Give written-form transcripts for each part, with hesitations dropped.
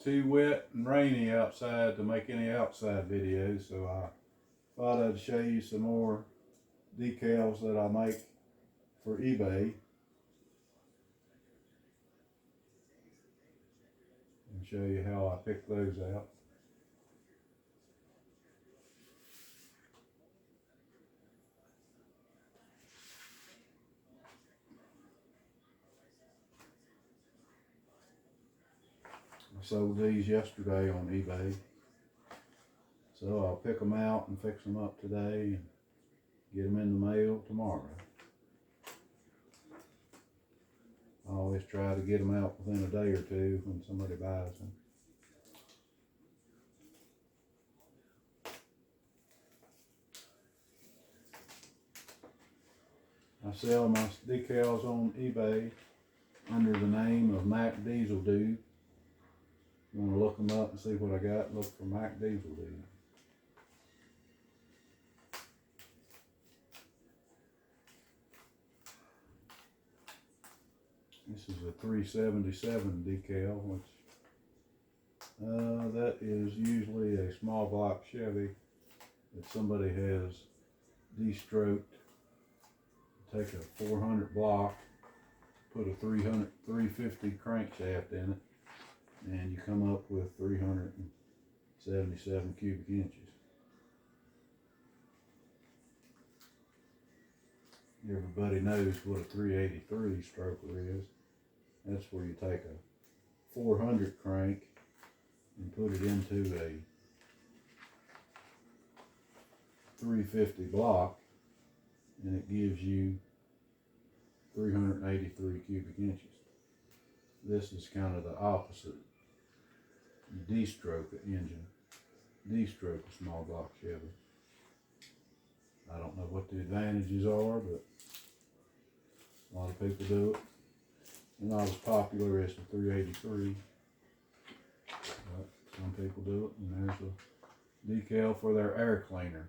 too wet and rainy outside to make any outside videos, so I thought I'd show you some more decals that I make for eBay. And show you how I pick those out. I sold these yesterday on eBay, so I'll pick them out and fix them up today and get them in the mail tomorrow. I always try to get them out within a day or two when somebody buys them. I sell my decals on eBay under the name of Mac Diesel Dude. You want to look them up and see what I got, look for Mac Diesel Dude. This is a 377 decal, which that is usually a small block Chevy that somebody has de-stroked. Take a 400 block, put a 350 crankshaft in it, and you come up with 377 cubic inches. Everybody knows what a 383 stroker is. That's where you take a 400 crank and put it into a 350 block, and it gives you 383 cubic inches. This is kind of the opposite. You de-stroke an engine, de-stroke a small block Chevy. I don't know what the advantages are, but a lot of people do it. They're not as popular as the 383, but some people do it. And there's a decal for their air cleaner,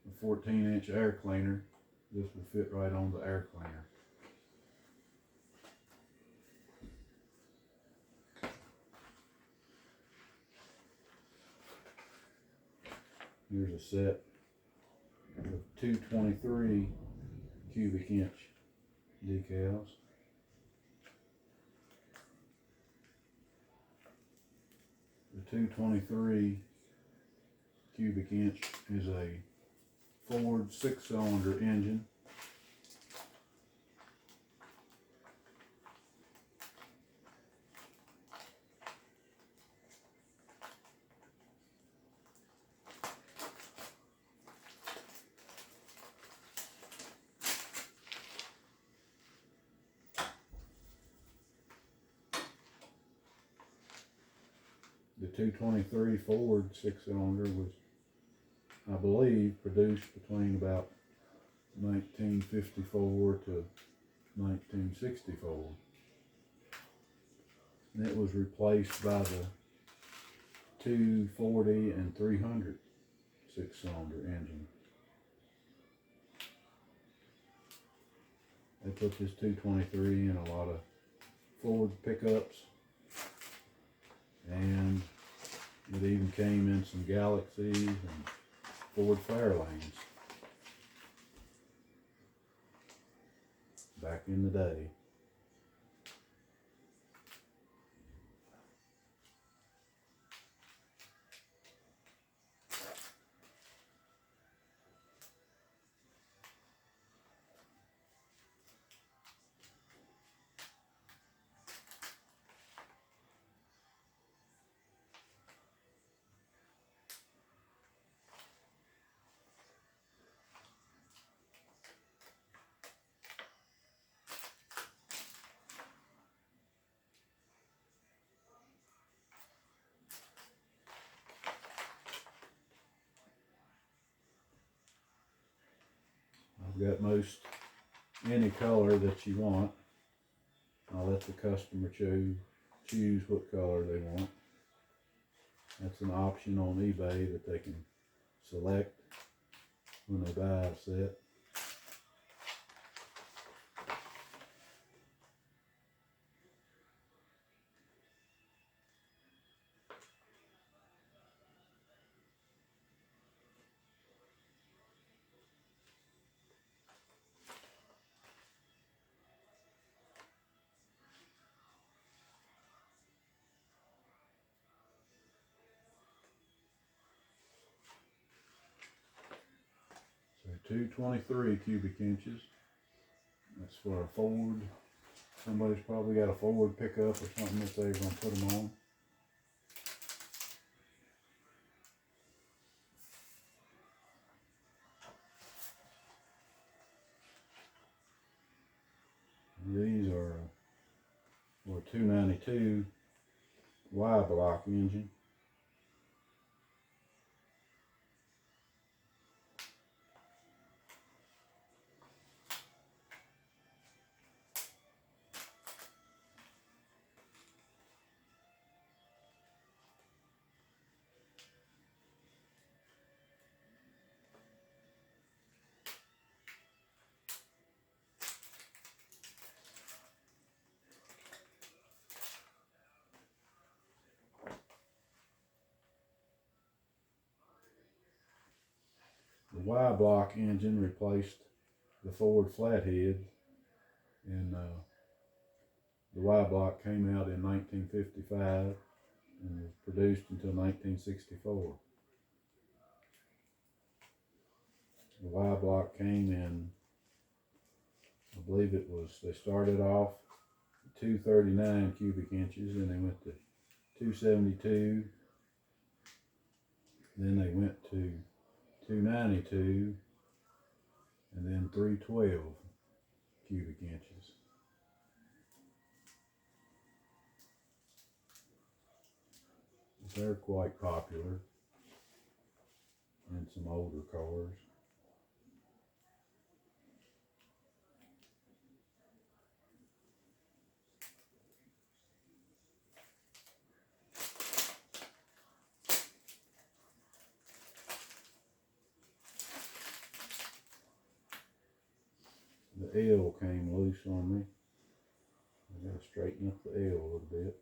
a 14-inch air cleaner. This will fit right on the air cleaner. Here's a set of 223 cubic inch decals. The 223 cubic inch is a Ford 6-cylinder engine. The 223 Ford 6-cylinder was, I believe, produced between about 1954 to 1964. And it was replaced by the 240 and 300 6-cylinder engine. They put this 223 in a lot of Ford pickups, and it even came in some Galaxies and Ford Fairlanes back in the day. I've got most any color that you want. I'll let the customer choose what color they want. That's an option on eBay that they can select when they buy a set. 223 cubic inches. That's for a Ford. Somebody's probably got a Ford pickup or something that they're going to put them on. These are for a 292 Y block engine. The Y block engine replaced the Ford flathead, and the Y block came out in 1955 and was produced until 1964. The Y block came in, I believe it was, they started off 239 cubic inches, and they went to 272, then they went to 292, and then 312 cubic inches. They're quite popular in some older cars. The L came loose on me. I gotta straighten up the L a little bit.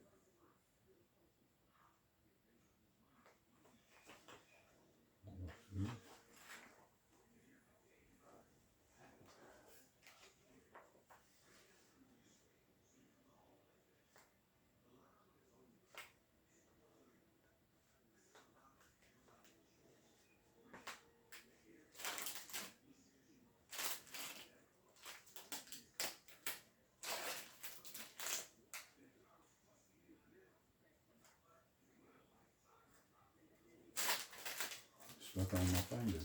Stuck on my finger.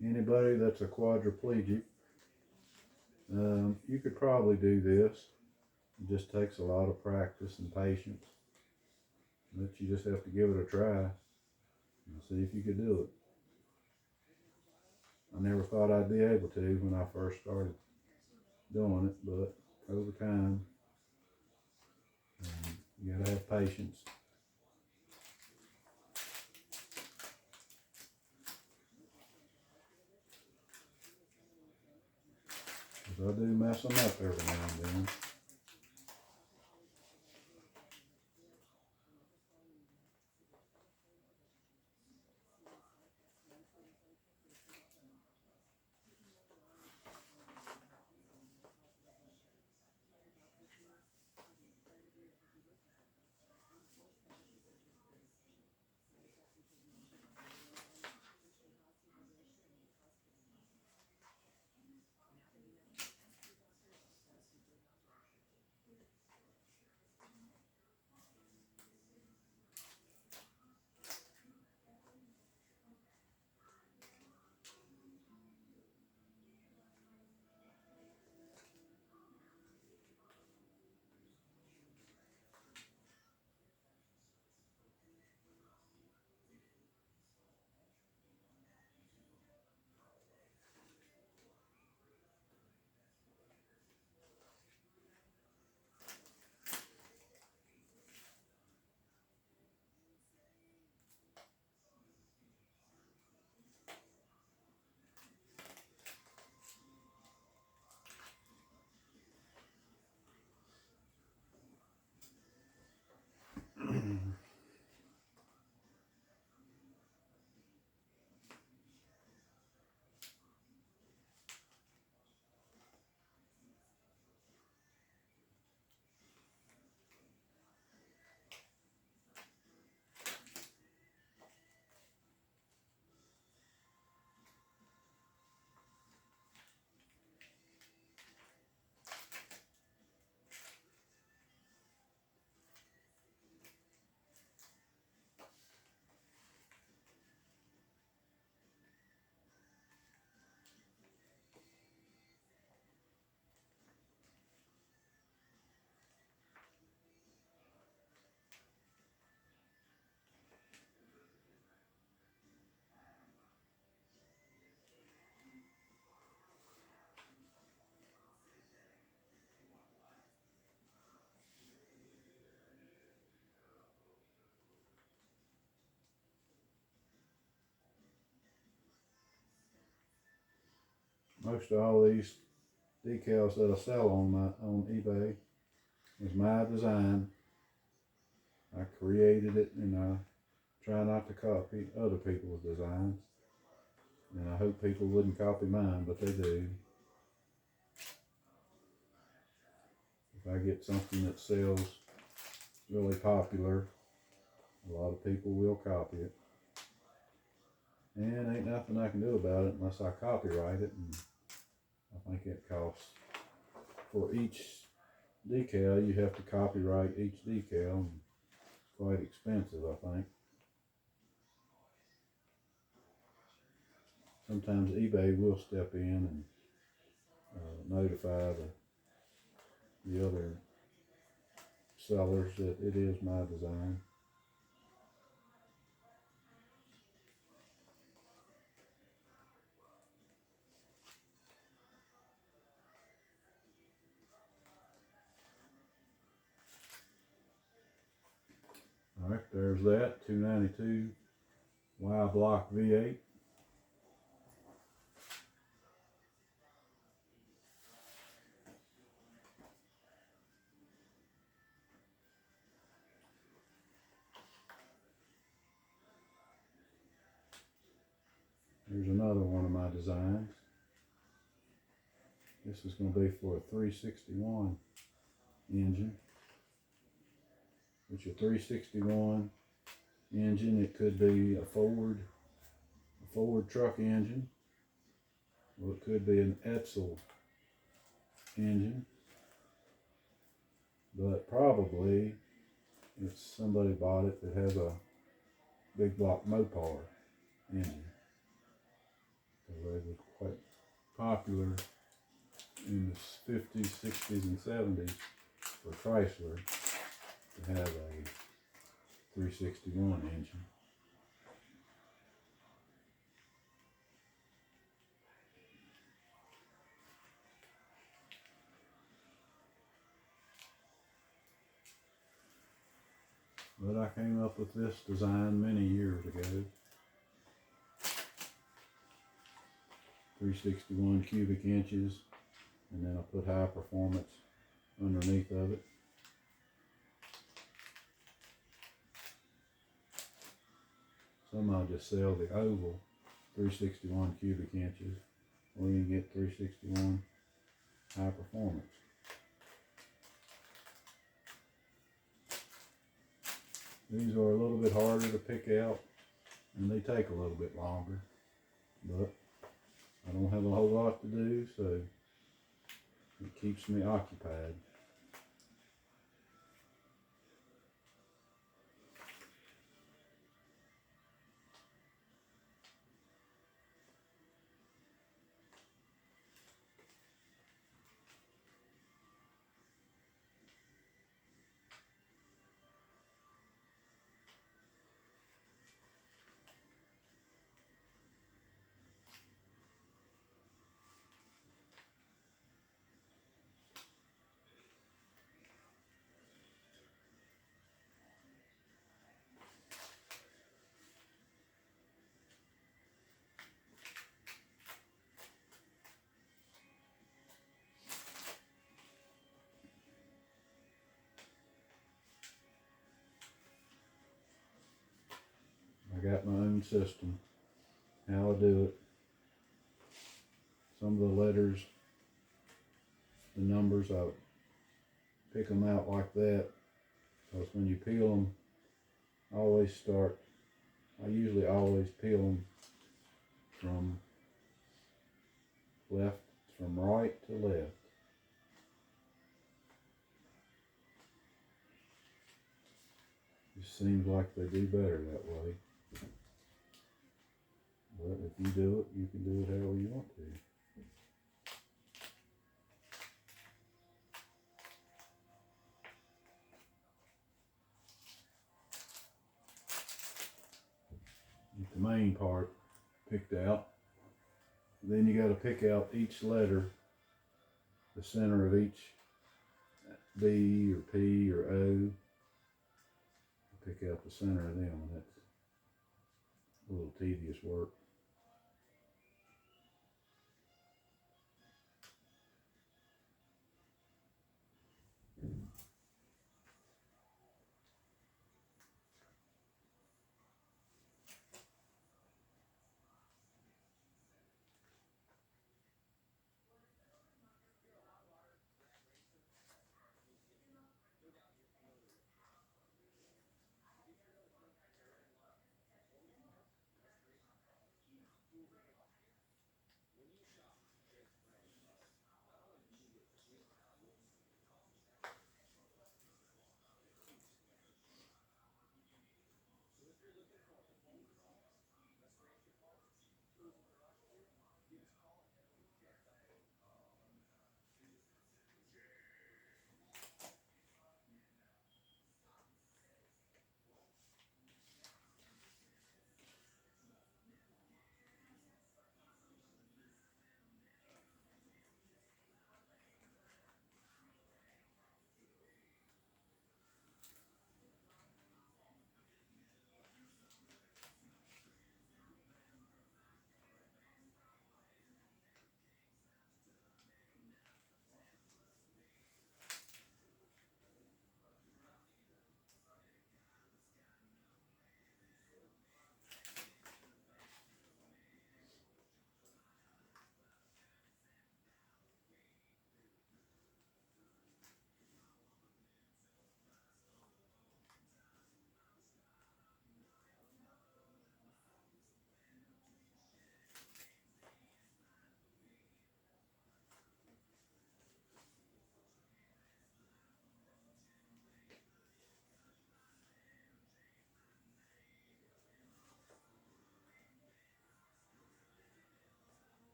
Anybody that's a quadriplegic, you could probably do this. It just takes a lot of practice and patience. But you just have to give it a try and see if you could do it. I never thought I'd be able to when I first started doing it, but over time, you gotta have patience. Because I do mess them up every now and then. most of all these decals that I sell on eBay is my design. I created it, and I try not to copy other people's designs. And I hope people wouldn't copy mine, but they do. If I get something that sells really popular, a lot of people will copy it. And ain't nothing I can do about it unless I copyright it. And I think it costs, for each decal, you have to copyright each decal. And it's quite expensive, I think. Sometimes eBay will step in and notify the other sellers that it is my design. Alright, there's that 292 Y block V8. Here's another one of my designs. This is going to be for a 361 engine. Which a 361 engine, it could be a Ford truck engine, or it could be an Edsel engine, but probably it's somebody bought it that has a big block Mopar engine. So they were quite popular in the 50s, 60s, and 70s for Chrysler to have a 361 engine. But I came up with this design many years ago. 361 cubic inches, and then I put high performance underneath of it. Some I'll just sell the oval 361 cubic inches, or you can get 361 high performance. These are a little bit harder to pick out, and they take a little bit longer, but I don't have a whole lot to do, so it keeps me occupied. I got my own system, how I do it. Some of the letters, the numbers, I pick them out like that, because when you peel them, I usually always peel them from right to left. It seems like they do better that way. But if you do it, you can do it however you want to. Get the main part picked out. Then you got to pick out each letter, the center of each B or P or O. Pick out the center of them, and that's a little tedious work.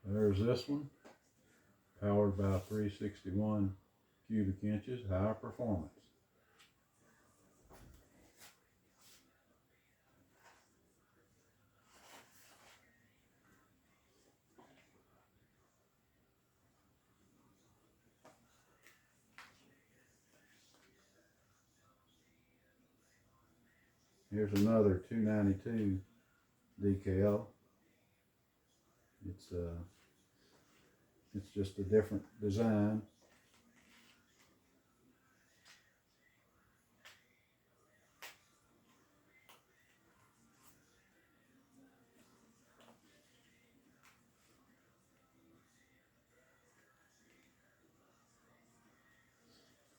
There's this one, powered by 361 cubic inches, high performance. Here's another 292 decal. It's just a different design.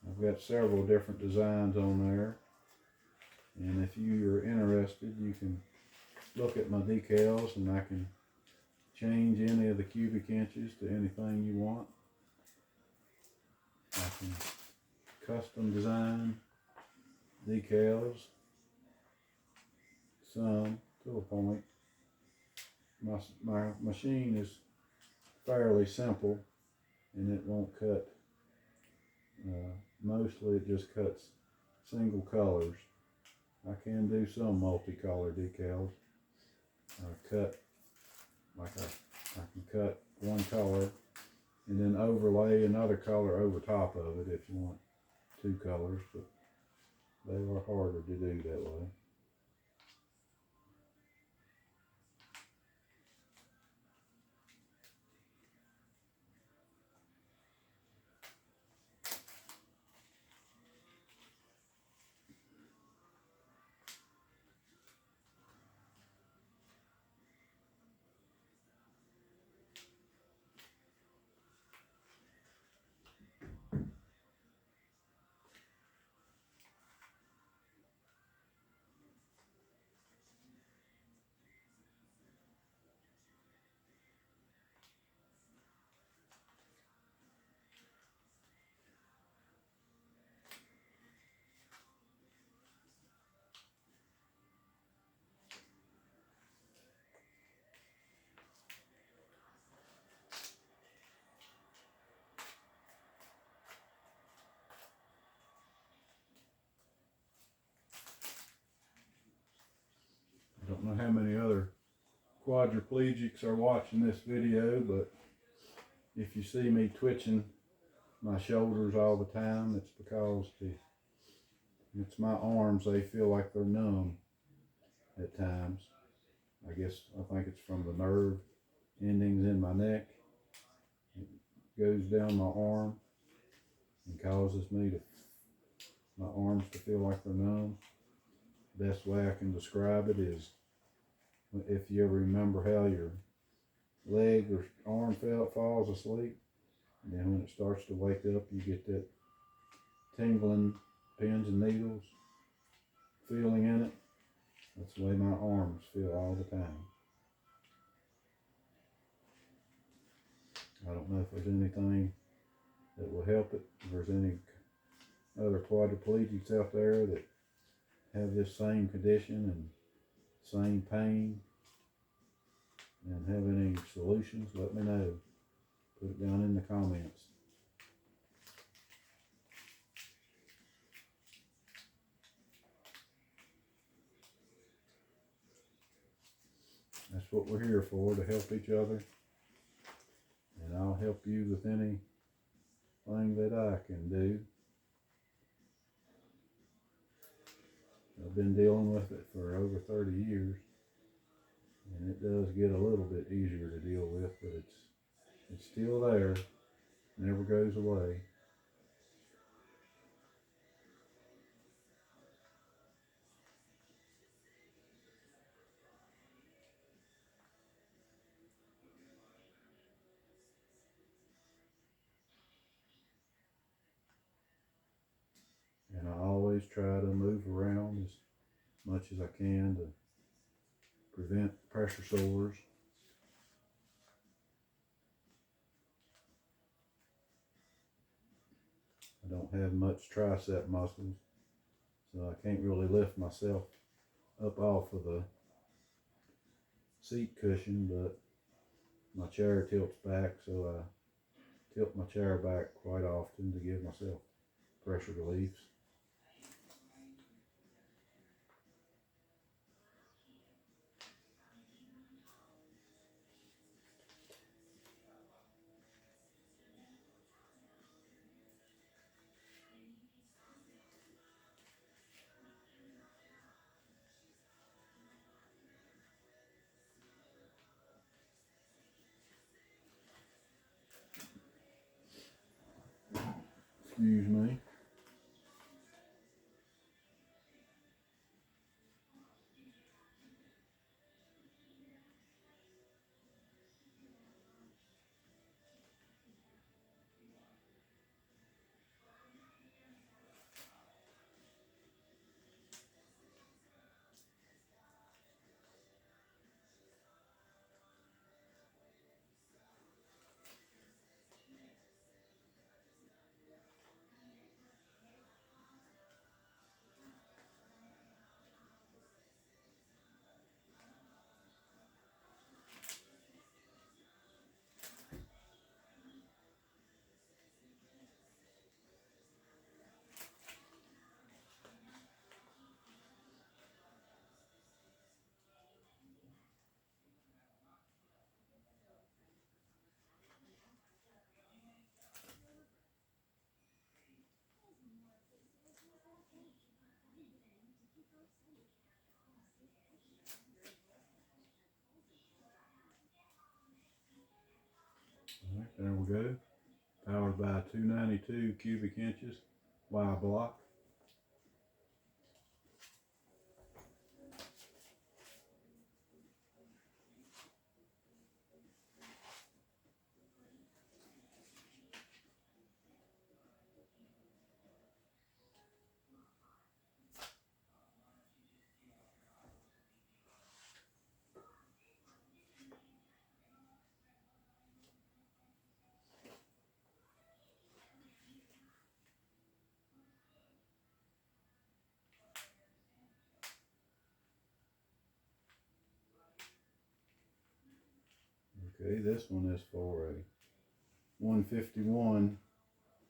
I've got several different designs on there, and if you are interested, you can look at my decals and I can change any of the cubic inches to anything you want. I can custom design decals, some to a point. My machine is fairly simple and it won't cut, mostly it just cuts single colors. I can do some multicolor decals. I can cut one color and then overlay another color over top of it if you want two colors, but they are harder to do that way. I don't know how many other quadriplegics are watching this video, but if you see me twitching my shoulders all the time, it's because it's my arms, they feel like they're numb at times. I think it's from the nerve endings in my neck. It goes down my arm and causes my arms to feel like they're numb. Best way I can describe it is if you ever remember how your leg or arm falls asleep, and then when it starts to wake up, you get that tingling pins and needles feeling in it. That's the way my arms feel all the time. I don't know if there's anything that will help it. If there's any other quadriplegics out there that have this same condition and same pain and have any solutions, let me know. Put it down in the comments. That's what we're here for, to help each other. And I'll help you with anything that I can do. I've been dealing with it for over 30 years. And it does get a little bit easier to deal with, but it's still there. Never goes away. And I always try to move around as much as I can to prevent pressure sores. I don't have much tricep muscles, so I can't really lift myself up off of the seat cushion, but My chair tilts back, so I tilt my chair back quite often to give myself pressure reliefs. Excuse me. All right, there we go. Powered by 292 cubic inches Y block. Okay, this one is for a 151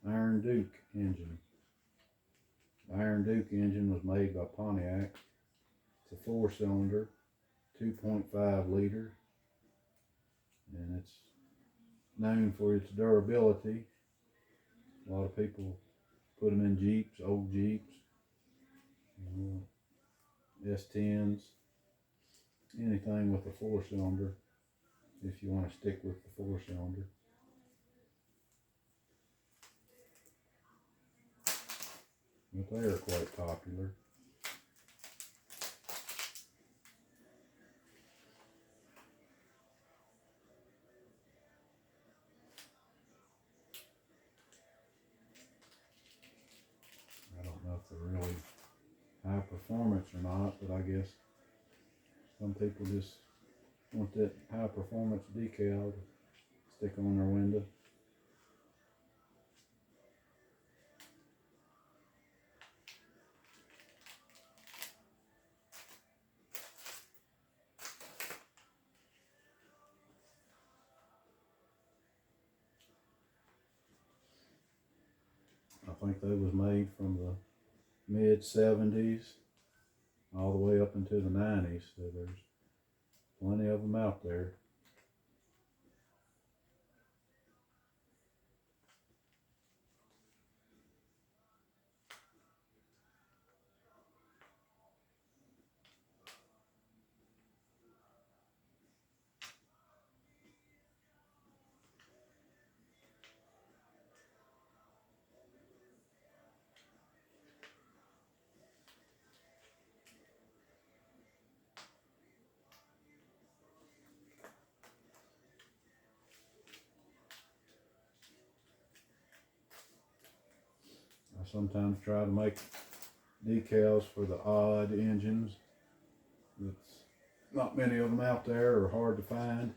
Iron Duke engine. The Iron Duke engine was made by Pontiac. It's a 4-cylinder, 2.5 liter, and it's known for its durability. A lot of people put them in Jeeps, old Jeeps, S10s, anything with a 4-cylinder, if you want to stick with the 4-cylinder. But they are quite popular. I don't know if they're really high performance or not, but I guess some people just want that high performance decal to stick on their window. I think they was made from the mid 70s all the way up into the 90s, so there's plenty of them out there. I sometimes try to make decals for the odd engines. It's not many of them out there, or hard to find.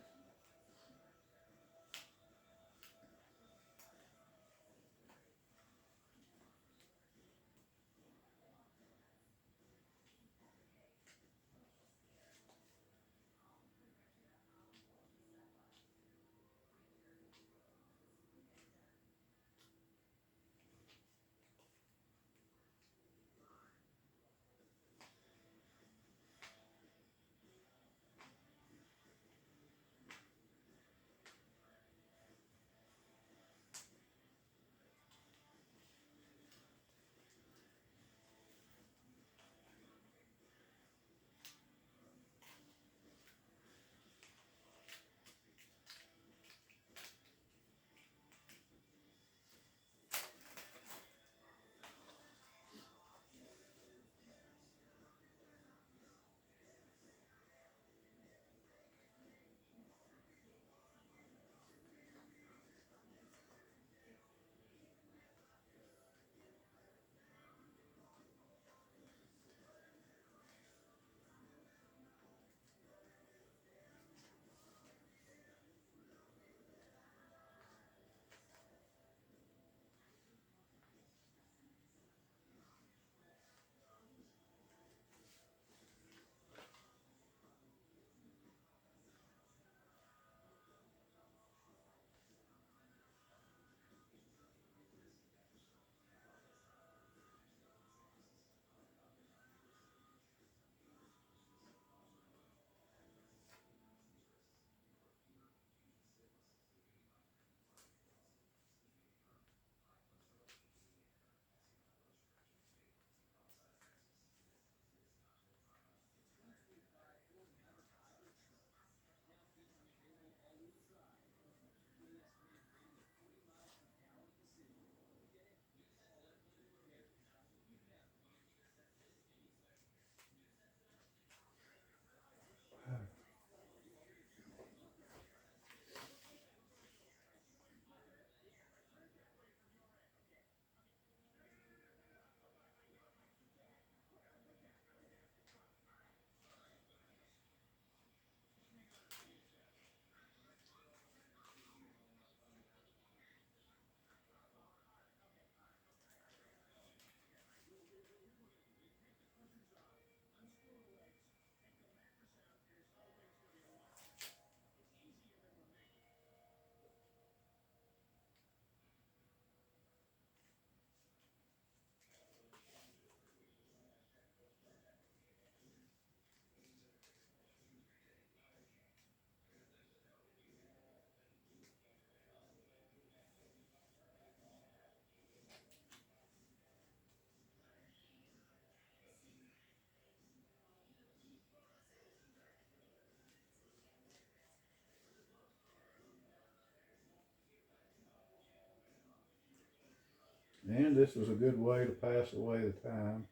And this is a good way to pass away the time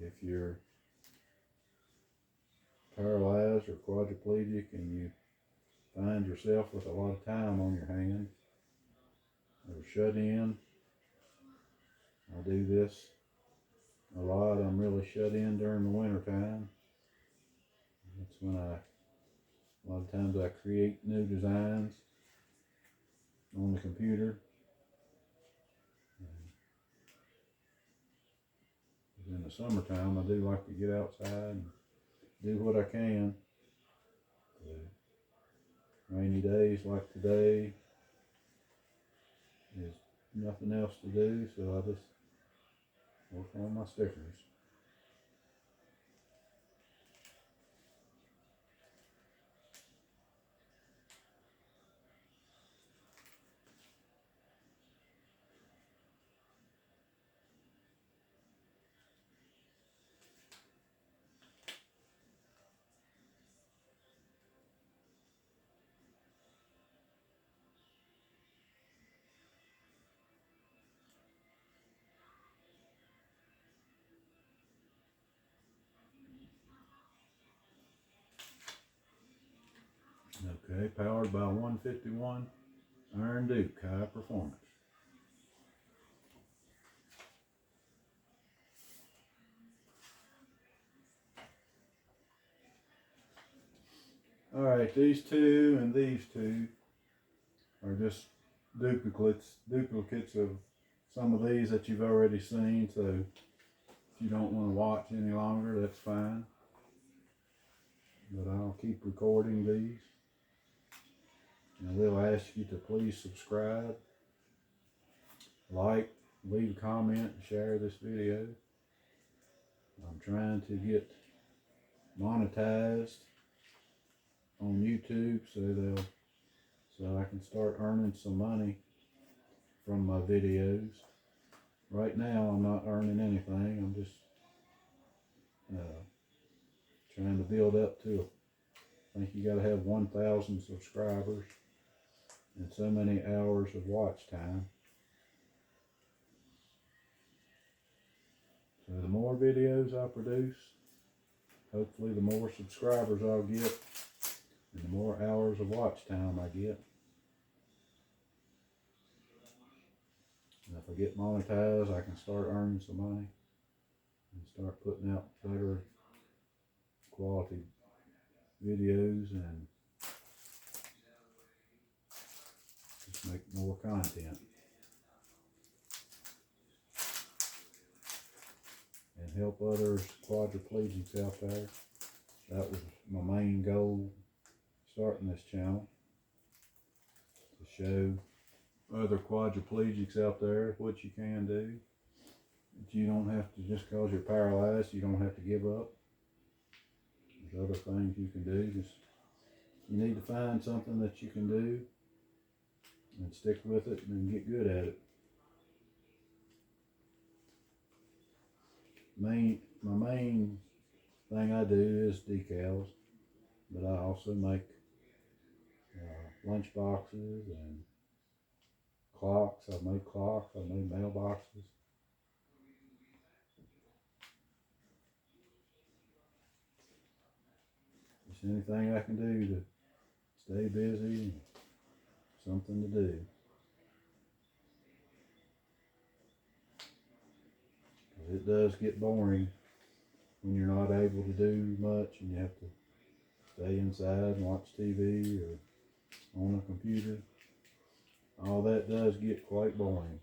if you're paralyzed or quadriplegic and you find yourself with a lot of time on your hands or shut in. I do this a lot. I'm really shut in during the winter time. That's when a lot of times I create new designs on the computer. In the summertime, I do like to get outside and do what I can. Rainy days like today, there's nothing else to do, so I just work on my stickers. Okay, powered by 151 Iron Duke High Performance. Alright, these two and these two are just duplicates of some of these that you've already seen, so if you don't want to watch any longer, that's fine. But I'll keep recording these. And I will ask you to please subscribe, like, leave a comment, and share this video. I'm trying to get monetized on YouTube so I can start earning some money from my videos. Right now I'm not earning anything. I'm just trying to build up to, I think you gotta have 1,000 subscribers and so many hours of watch time. So the more videos I produce, hopefully the more subscribers I'll get and the more hours of watch time I get. And if I get monetized, I can start earning some money and start putting out better quality videos and just make more content. And help others quadriplegics out there. That was my main goal starting this channel, to show other quadriplegics out there what you can do. That you don't have to, just cause you're paralyzed, you don't have to give up. There's other things you can do. Just, you need to find something that you can do and stick with it and get good at it. My main thing I do is decals, but I also make lunch boxes and clocks. I made clocks, I made mailboxes. Just anything I can do to stay busy and something to do. It does get boring when you're not able to do much and you have to stay inside and watch TV or on a computer. All that does get quite boring.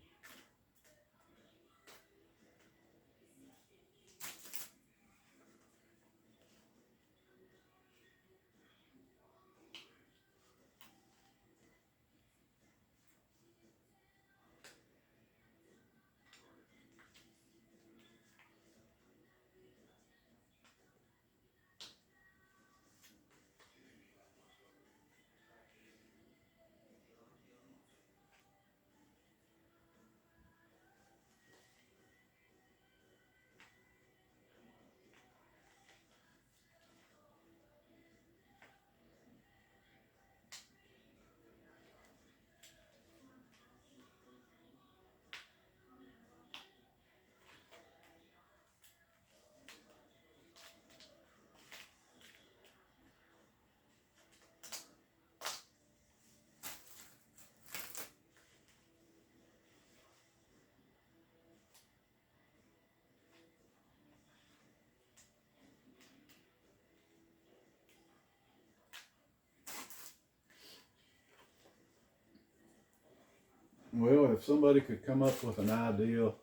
Well, if somebody could come up with an idea of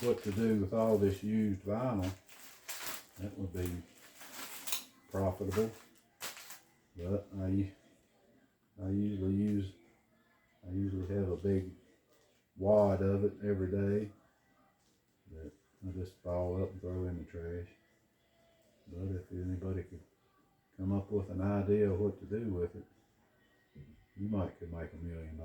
what to do with all this used vinyl, that would be profitable. But I usually have a big wad of it every day that I just ball up and throw in the trash. But if anybody could come up with an idea of what to do with it, you could make $1 million.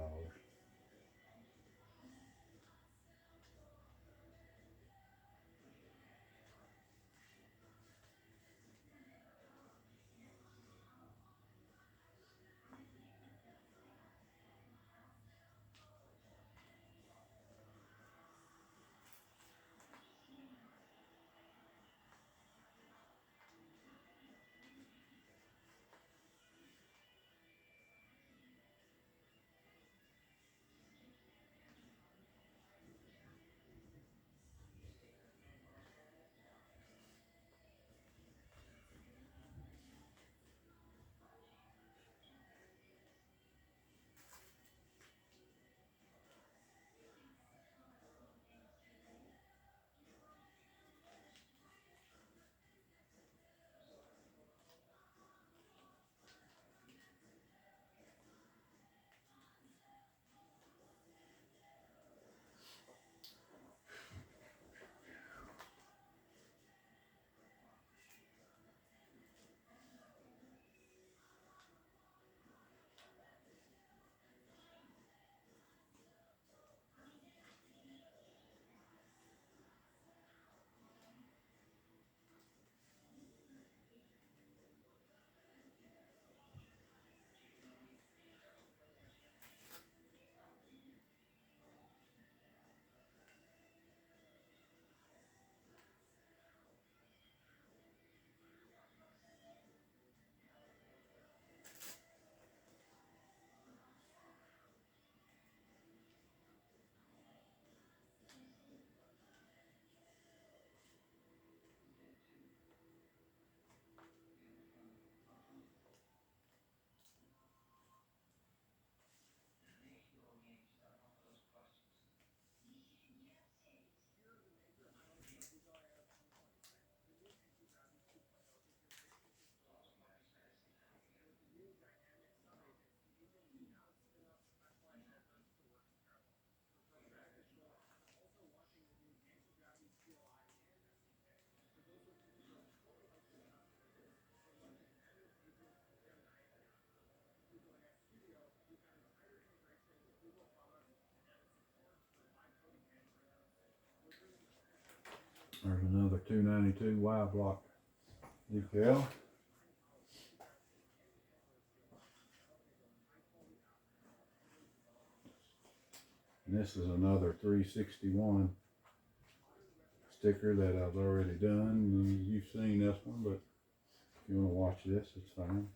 There's another 292 Y block decal. And this is another 361 sticker that I've already done. You've seen this one, but if you want to watch this, it's fine.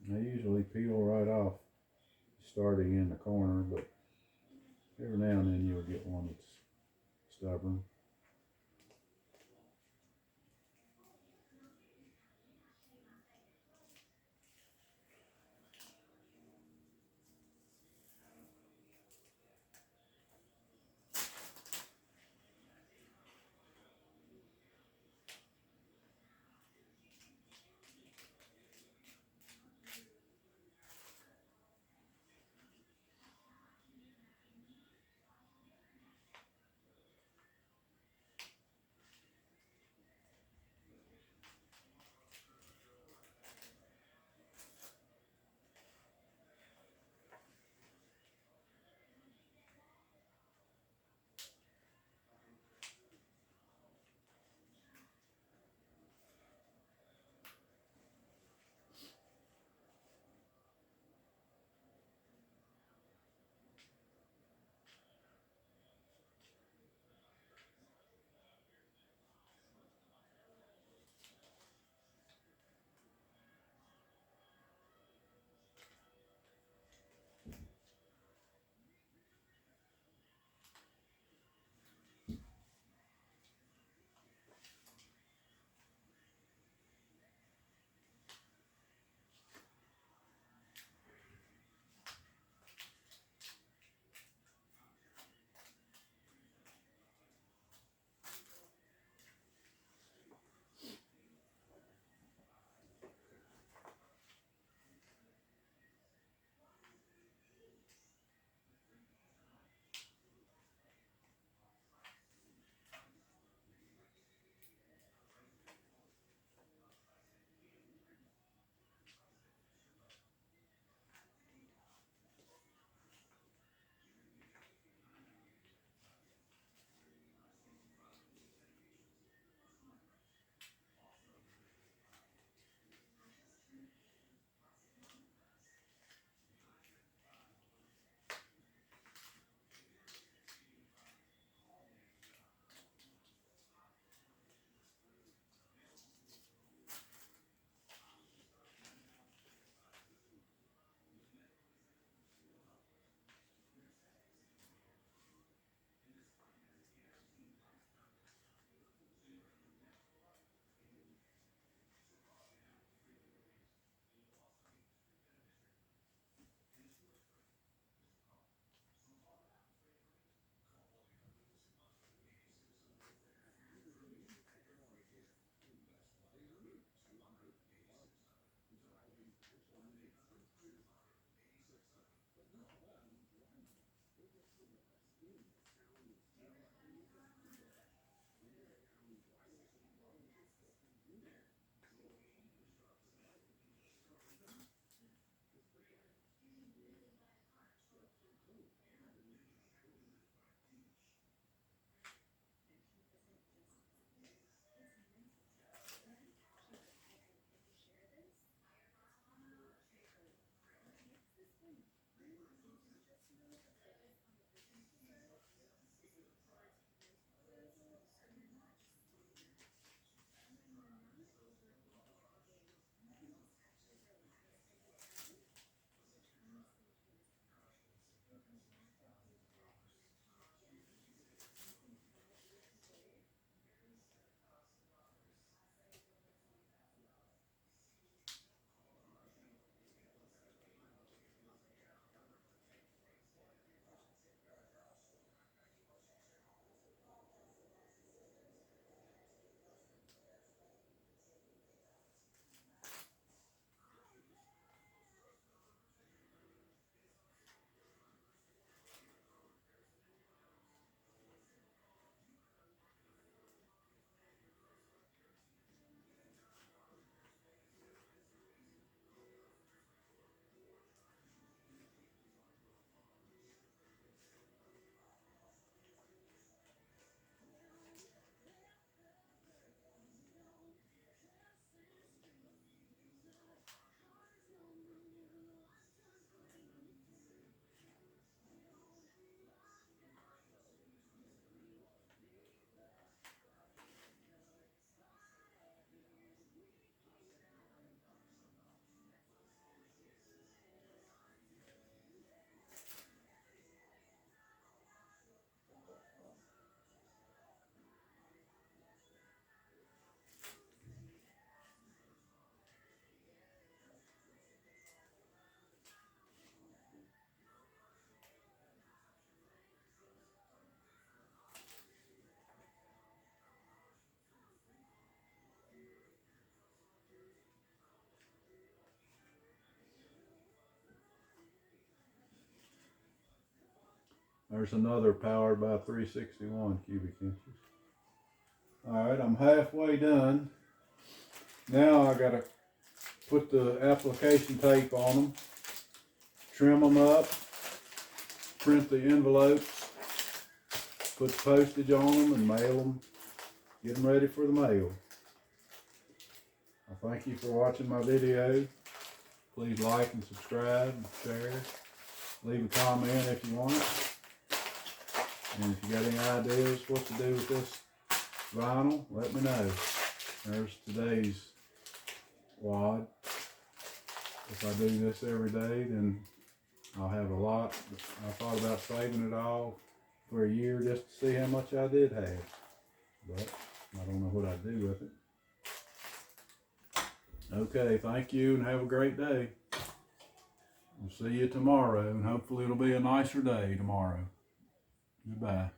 They usually peel right off starting in the corner, but every now and then you'll get one that's stubborn. There's another powered by 361 cubic inches. Alright, I'm halfway done. Now I gotta put the application tape on them, trim them up, print the envelopes, put the postage on them and mail them, get them ready for the mail. I thank you for watching my video. Please like and subscribe and share. Leave a comment if you want. And if you got any ideas what to do with this vinyl, let me know. There's today's wad. If I do this every day, then I'll have a lot. I thought about saving it all for a year just to see how much I did have. But I don't know what I'd do with it. Okay, thank you and have a great day. We'll see you tomorrow, and hopefully it'll be a nicer day tomorrow. Goodbye.